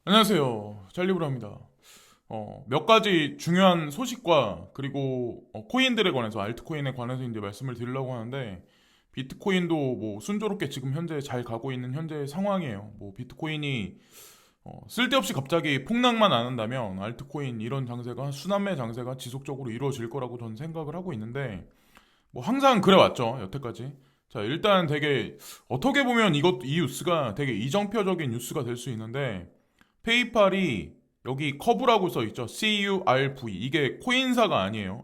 안녕하세요. 찰리브라입니다. 몇 가지 중요한 소식과 그리고 코인들에 관해서 알트코인에 관해서 이제 말씀을 드리려고 하는데 비트코인도 뭐 순조롭게 지금 현재 잘 가고 있는 현재 상황이에요. 뭐 비트코인이 쓸데없이 갑자기 폭락만 안 한다면 알트코인 이런 장세가 순환매 장세가 지속적으로 이루어질 거라고 저는 생각을 하고 있는데 뭐 항상 그래 왔죠. 여태까지. 자, 일단 되게 어떻게 보면 이 뉴스가 되게 이정표적인 뉴스가 될 수 있는데 페이팔이 여기 커브라고 써 있죠. CURV. 이게 코인사가 아니에요.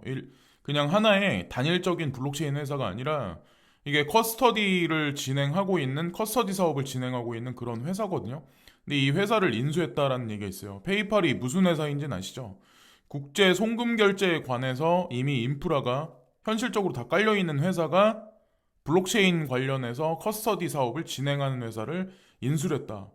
그냥 하나의 단일적인 블록체인 회사가 아니라 이게 커스터디 사업을 진행하고 있는 그런 회사거든요. 근데 이 회사를 인수했다라는 얘기가 있어요. 페이팔이 무슨 회사인지는 아시죠? 국제 송금 결제에 관해서 이미 인프라가 현실적으로 다 깔려 있는 회사가 블록체인 관련해서 커스터디 사업을 진행하는 회사를 인수를 했다.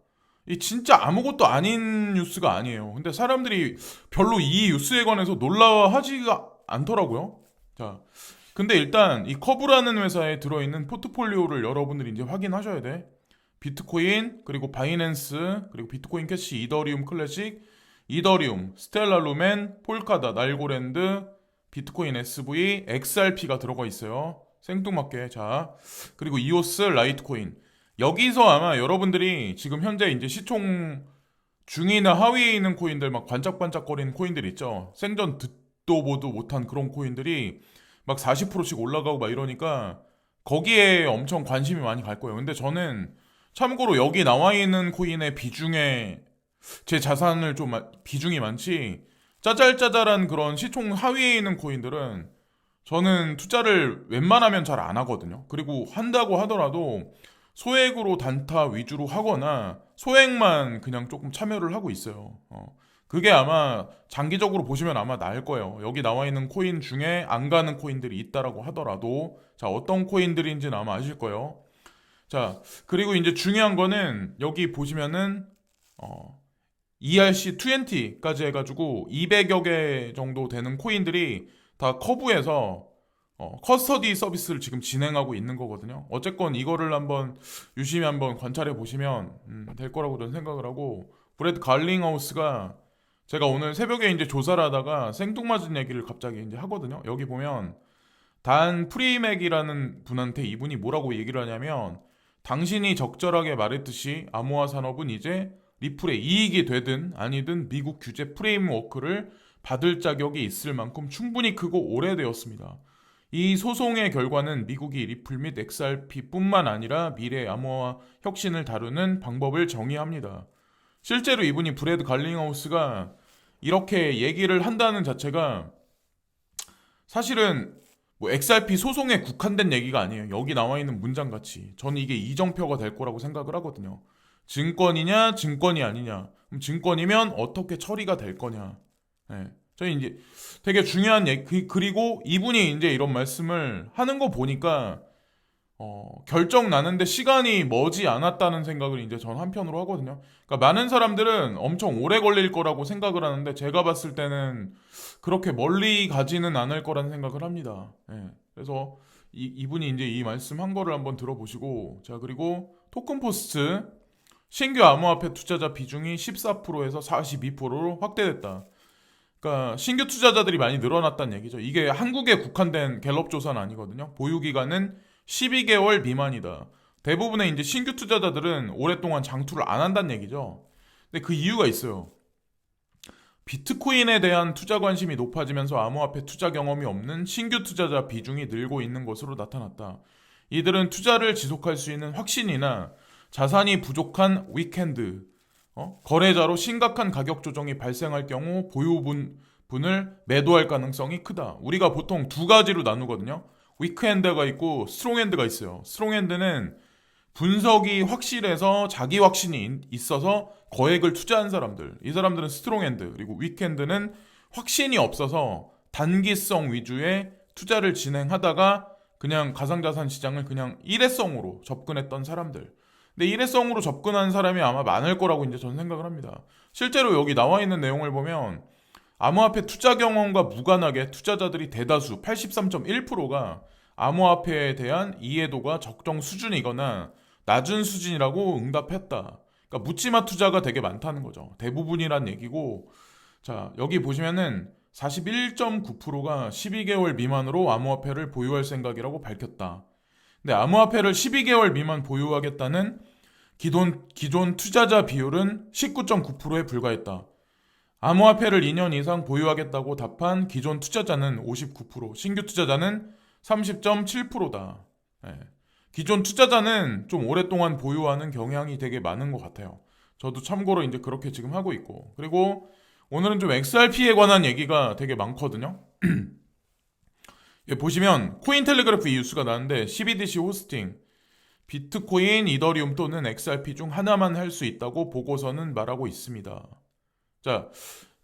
이 진짜 아무것도 아닌 뉴스가 아니에요. 근데 사람들이 별로 이 뉴스에 관해서 놀라워하지가 않더라고요. 자, 근데 일단 이 커브라는 회사에 들어있는 포트폴리오를 여러분들이 이제 확인하셔야 돼. 비트코인, 그리고 바이낸스, 그리고 비트코인 캐시, 이더리움 클래식, 이더리움, 스텔라 루멘, 폴카다, 알고랜드, 비트코인 SV, XRP가 들어가 있어요. 생뚱맞게. 자, 그리고 이오스, 라이트코인. 여기서 아마 여러분들이 지금 현재 이제 시총 중위나 하위에 있는 코인들 막 반짝반짝거리는 코인들 있죠. 생전 듣도 보도 못한 그런 코인들이 막 40%씩 올라가고 막 이러니까 거기에 엄청 관심이 많이 갈 거예요. 근데 저는 참고로 여기 나와 있는 코인의 비중에 제 자산을 좀 비중이 많지 짜잘짜잘한 그런 시총 하위에 있는 코인들은 저는 투자를 웬만하면 잘 안 하거든요. 그리고 한다고 하더라도 소액으로 단타 위주로 하거나 소액만 그냥 조금 참여를 하고 있어요. 그게 아마 장기적으로 보시면 아마 나을 거예요. 여기 나와 있는 코인 중에 안 가는 코인들이 있다라고 하더라도 자, 어떤 코인들인지는 아마 아실 거예요. 자, 그리고 이제 중요한 거는 여기 보시면은 ERC20까지 해가지고 200여 개 정도 되는 코인들이 다 커브에서 커스터디 서비스를 지금 진행하고 있는 거거든요. 어쨌건 이거를 한번 유심히 한번 관찰해 보시면 될 거라고 저는 생각을 하고 브래드 갈링하우스가 제가 오늘 새벽에 이제 조사를 하다가 생뚱맞은 얘기를 갑자기 이제 하거든요. 여기 보면 단 프리맥이라는 분한테 이분이 뭐라고 얘기를 하냐면 당신이 적절하게 말했듯이 암호화 산업은 이제 리플의 이익이 되든 아니든 미국 규제 프레임워크를 받을 자격이 있을 만큼 충분히 크고 오래되었습니다. 이 소송의 결과는 미국이 리플 및 XRP뿐만 아니라 미래 암호화 혁신을 다루는 방법을 정의합니다. 실제로 이분이 브래드 갈링하우스가 이렇게 얘기를 한다는 자체가 사실은 뭐 XRP 소송에 국한된 얘기가 아니에요. 여기 나와 있는 문장 같이. 저는 이게 이정표가 될 거라고 생각을 하거든요. 증권이냐, 증권이 아니냐. 그럼 증권이면 어떻게 처리가 될 거냐. 네. 저희 이제 되게 중요한 얘기, 그리고 이분이 이제 이런 말씀을 하는 거 보니까, 결정 나는데 시간이 머지 않았다는 생각을 이제 전 한편으로 하거든요. 그러니까 많은 사람들은 엄청 오래 걸릴 거라고 생각을 하는데 제가 봤을 때는 그렇게 멀리 가지는 않을 거라는 생각을 합니다. 예. 그래서 이분이 이제 이 말씀 한 거를 한번 들어보시고, 자, 그리고 토큰 포스트, 신규 암호화폐 투자자 비중이 14%에서 42%로 확대됐다. 그러니까 신규 투자자들이 많이 늘어났다는 얘기죠. 이게 한국에 국한된 갤럽 조사는 아니거든요. 보유 기간은 12개월 미만이다. 대부분의 이제 신규 투자자들은 오랫동안 장투를 안 한다는 얘기죠. 근데 그 이유가 있어요. 비트코인에 대한 투자 관심이 높아지면서 암호화폐 투자 경험이 없는 신규 투자자 비중이 늘고 있는 것으로 나타났다. 이들은 투자를 지속할 수 있는 확신이나 자산이 부족한 위켄드, 거래자로 심각한 가격 조정이 발생할 경우 보유분을 매도할 가능성이 크다. 우리가 보통 두 가지로 나누거든요. 위크핸드가 있고 스트롱핸드가 있어요. 스트롱핸드는 분석이 확실해서 자기 확신이 있어서 거액을 투자한 사람들. 이 사람들은 스트롱핸드. 그리고 위크핸드는 확신이 없어서 단기성 위주의 투자를 진행하다가 그냥 가상자산 시장을 그냥 일회성으로 접근했던 사람들. 근데 일회성으로 접근한 사람이 아마 많을 거라고 이제 저는 생각을 합니다. 실제로 여기 나와 있는 내용을 보면 암호화폐 투자 경험과 무관하게 투자자들이 대다수 83.1%가 암호화폐에 대한 이해도가 적정 수준이거나 낮은 수준이라고 응답했다. 그러니까 그러니까 묻지마 투자가 되게 많다는 거죠. 대부분이란 얘기고, 자, 여기 보시면은 41.9%가 12개월 미만으로 암호화폐를 보유할 생각이라고 밝혔다. 근데 암호화폐를 12개월 미만 보유하겠다는 기존 투자자 비율은 19.9%에 불과했다. 암호화폐를 2년 이상 보유하겠다고 답한 기존 투자자는 59%, 신규 투자자는 30.7%다. 기존 투자자는 좀 오랫동안 보유하는 경향이 되게 많은 것 같아요. 저도 참고로 이제 그렇게 지금 하고 있고. 그리고 오늘은 좀 XRP에 관한 얘기가 되게 많거든요. 보시면 코인텔레그래프 이 뉴스가 나왔는데 CBDC 호스팅, 비트코인, 이더리움 또는 XRP 중 하나만 할 수 있다고 보고서는 말하고 있습니다. 자,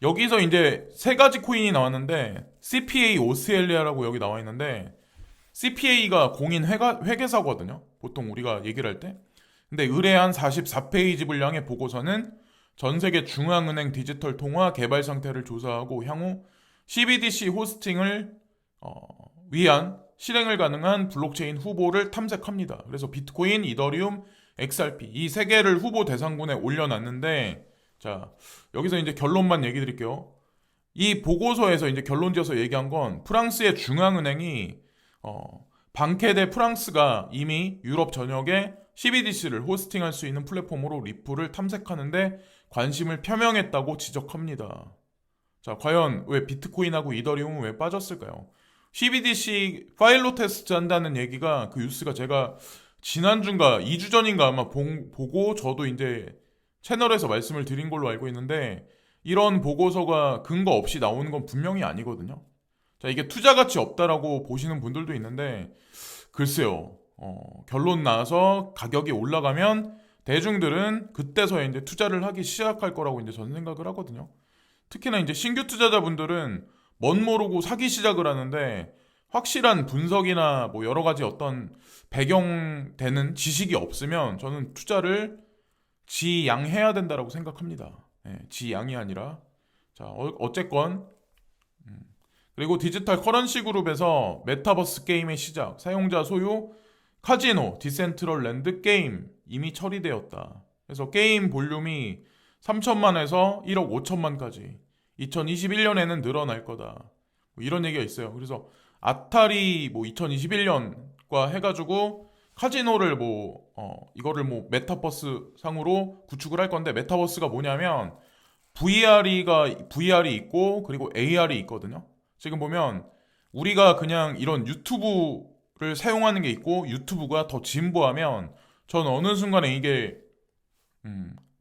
여기서 이제 세 가지 코인이 나왔는데 CPA 오스트레일리아라고 여기 나와 있는데 CPA가 공인 회계사거든요. 보통 우리가 얘기를 할 때. 근데 의뢰한 44페이지 분량의 보고서는 전 세계 중앙은행 디지털 통화 개발 상태를 조사하고 향후 CBDC 호스팅을 위한 실행을 가능한 블록체인 후보를 탐색합니다. 그래서 비트코인, 이더리움, XRP 이 세 개를 후보 대상군에 올려놨는데, 자, 여기서 이제 결론만 얘기 드릴게요. 이 보고서에서 이제 결론 지어서 얘기한 건 프랑스의 중앙은행이 방케 대 프랑스가 이미 유럽 전역에 CBDC를 호스팅할 수 있는 플랫폼으로 리플을 탐색하는데 관심을 표명했다고 지적합니다. 자, 과연 왜 비트코인하고 이더리움은 왜 빠졌을까요? CBDC 파일럿 테스트 한다는 얘기가 그 뉴스가 제가 지난주인가 2주 전인가 아마 보고 저도 이제 채널에서 말씀을 드린 걸로 알고 있는데 이런 보고서가 근거 없이 나오는 건 분명히 아니거든요. 자, 이게 투자 가치 없다라고 보시는 분들도 있는데 글쎄요. 결론 나서 가격이 올라가면 대중들은 그때서야 이제 투자를 하기 시작할 거라고 이제 저는 생각을 하거든요. 특히나 이제 신규 투자자분들은 멋 모르고 사기 시작을 하는데 확실한 분석이나 뭐 여러 가지 어떤 배경되는 지식이 없으면 저는 투자를 지양해야 된다라고 생각합니다. 지양이 아니라. 자, 어쨌건 그리고 디지털 커런시 그룹에서 메타버스 게임의 시작, 사용자 소유 카지노, 디센트럴랜드 게임 이미 처리되었다. 그래서 게임 볼륨이 3천만에서 1억 5천만까지 2021년에는 늘어날 거다. 뭐 이런 얘기가 있어요. 그래서 아타리 뭐 2021년과 해가지고 카지노를 이거를 메타버스 상으로 구축을 할 건데 메타버스가 뭐냐면 VR이 있고 그리고 AR이 있거든요. 지금 보면 우리가 그냥 이런 유튜브를 사용하는 게 있고 유튜브가 더 진보하면 전 어느 순간에 이게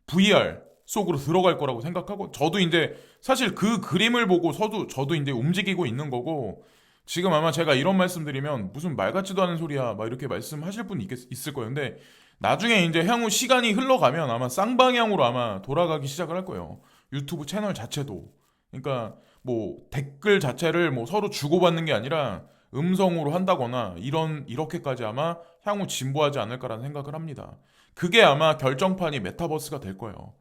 VR 속으로 들어갈 거라고 생각하고 저도 이제 사실 그 그림을 보고 저도 이제 움직이고 있는 거고 지금 아마 제가 이런 말씀드리면 무슨 말 같지도 않은 소리야 막 이렇게 말씀하실 분이 있을 거예요. 근데 나중에 이제 향후 시간이 흘러가면 아마 쌍방향으로 아마 돌아가기 시작을 할 거예요. 유튜브 채널 자체도. 그러니까 뭐 댓글 자체를 뭐 서로 주고받는 게 아니라 음성으로 한다거나 이렇게까지 아마 향후 진보하지 않을까라는 생각을 합니다. 그게 아마 결정판이 메타버스가 될 거예요.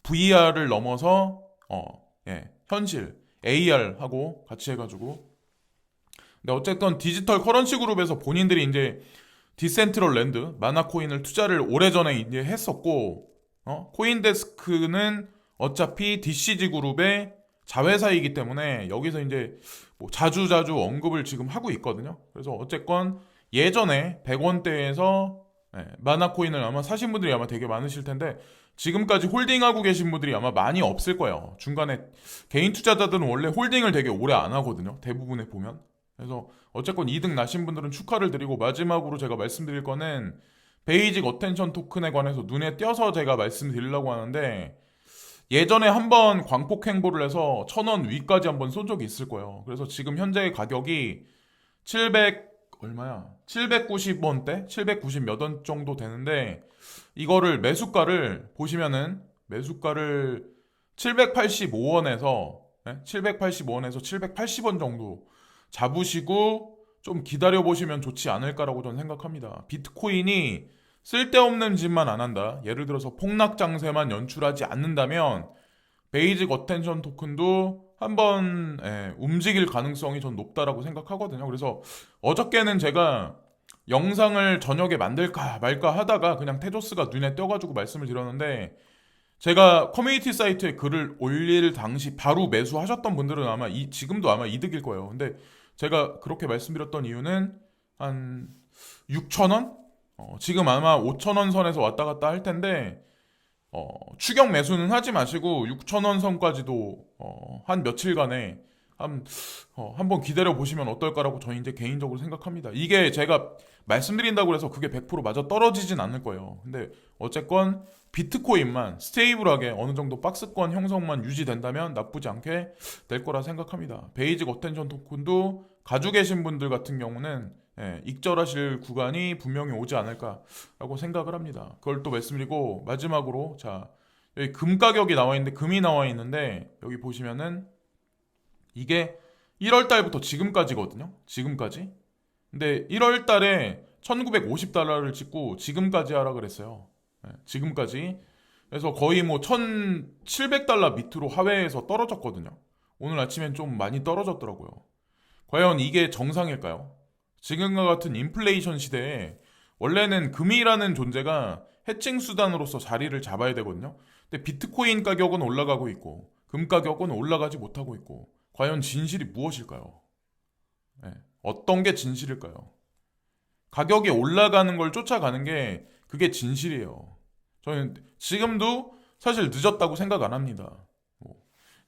VR을 넘어서 현실 AR하고 같이 해가지고. 근데 어쨌든 디지털 커런시 그룹에서 본인들이 이제 디센트럴랜드 마나코인을 투자를 오래전에 이제 했었고 코인데스크는 어차피 DCG 그룹의 자회사이기 때문에 여기서 이제 뭐 자주 언급을 지금 하고 있거든요. 그래서 어쨌건 예전에 100원대에서 마나코인을 아마 사신 분들이 아마 되게 많으실 텐데 지금까지 홀딩하고 계신 분들이 아마 많이 없을 거예요. 중간에 개인 투자자들은 원래 홀딩을 되게 오래 안 하거든요. 대부분에 보면. 그래서 어쨌건 이득 나신 분들은 축하를 드리고 마지막으로 제가 말씀드릴 거는 베이직 어텐션 토큰에 관해서 눈에 띄어서 제가 말씀드리려고 하는데 예전에 한번 광폭 행보를 해서 1,000원 위까지 한번 쏜 적이 있을 거예요. 그래서 지금 현재 가격이 790원대? 790 몇 원 정도 되는데 이거를 매수가를 보시면은 매수가를 785원에서 780원 정도 잡으시고 좀 기다려 보시면 좋지 않을까라고 저는 생각합니다. 비트코인이 쓸데없는 짓만 안 한다. 예를 들어서 폭락 장세만 연출하지 않는다면 베이직 어텐션 토큰도 한번 움직일 가능성이 전 높다라고 생각하거든요. 그래서 어저께는 제가 영상을 저녁에 만들까 말까 하다가 그냥 테조스가 눈에 띄어가지고 말씀을 드렸는데 제가 커뮤니티 사이트에 글을 올릴 당시 바로 매수하셨던 분들은 아마 지금도 아마 이득일 거예요. 근데 제가 그렇게 말씀드렸던 이유는 한 6,000원? 지금 아마 5,000원 선에서 왔다 갔다 할 텐데 추격 매수는 하지 마시고 6,000원 선까지도 한 며칠간에 한번 기다려 보시면 어떨까라고 저는 이제 개인적으로 생각합니다. 이게 제가 말씀드린다고 해서 그게 100% 맞아 떨어지진 않을 거예요. 근데 어쨌건 비트코인만 스테이블하게 어느 정도 박스권 형성만 유지된다면 나쁘지 않게 될 거라 생각합니다. 베이직 어텐션 토큰도 가지고 계신 분들 같은 경우는 익절하실 구간이 분명히 오지 않을까라고 생각을 합니다. 그걸 또 말씀드리고 마지막으로 자 여기 금 가격이 나와 있는데 금이 나와 있는데 여기 보시면은 이게 1월 달부터 지금까지거든요. 지금까지. 근데 1월 달에 1950달러를 찍고 지금까지 하라 그랬어요. 지금까지. 그래서 거의 뭐 1700달러 밑으로 하회해서 떨어졌거든요. 오늘 아침엔 좀 많이 떨어졌더라고요. 과연 이게 정상일까요? 지금과 같은 인플레이션 시대에 원래는 금이라는 존재가 해칭 수단으로서 자리를 잡아야 되거든요. 근데 비트코인 가격은 올라가고 있고 금 가격은 올라가지 못하고 있고 과연 진실이 무엇일까요? 어떤 게 진실일까요? 가격이 올라가는 걸 쫓아가는 게 그게 진실이에요. 저는 지금도 사실 늦었다고 생각 안 합니다.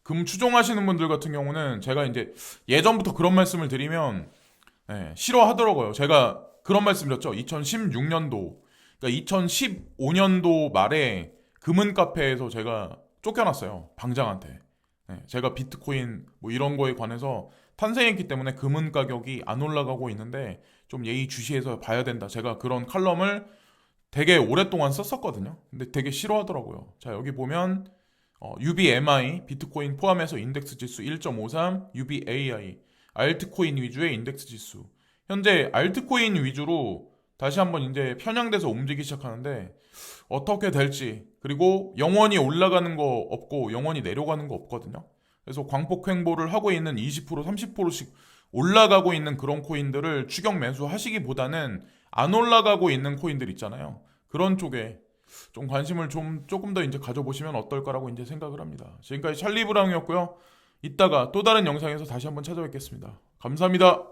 금 추종하시는 분들 같은 경우는 제가 이제 예전부터 그런 말씀을 드리면 싫어하더라고요. 제가 그런 말씀 드렸죠. 2016년도, 그러니까 2015년도 말에 금은 카페에서 제가 쫓겨났어요. 방장한테. 제가 비트코인 뭐 이런 거에 관해서 탄생했기 때문에 금은 가격이 안 올라가고 있는데 좀 예의주시해서 봐야 된다. 제가 그런 칼럼을 되게 오랫동안 썼었거든요. 근데 되게 싫어하더라고요. 자, 여기 보면 UBMI, 비트코인 포함해서 인덱스 지수 1.53, UBAI, 알트코인 위주의 인덱스 지수. 현재 알트코인 위주로 다시 한번 이제 편향돼서 움직이기 시작하는데 어떻게 될지, 그리고 영원히 올라가는 거 없고 영원히 내려가는 거 없거든요. 그래서 광폭 횡보를 하고 있는 20%, 30%씩 올라가고 있는 그런 코인들을 추격 매수하시기보다는 안 올라가고 있는 코인들 있잖아요. 그런 쪽에 좀 관심을 조금 더 이제 가져보시면 어떨까라고 이제 생각을 합니다. 지금까지 찰리 브라운이었고요. 이따가 또 다른 영상에서 다시 한번 찾아뵙겠습니다. 감사합니다.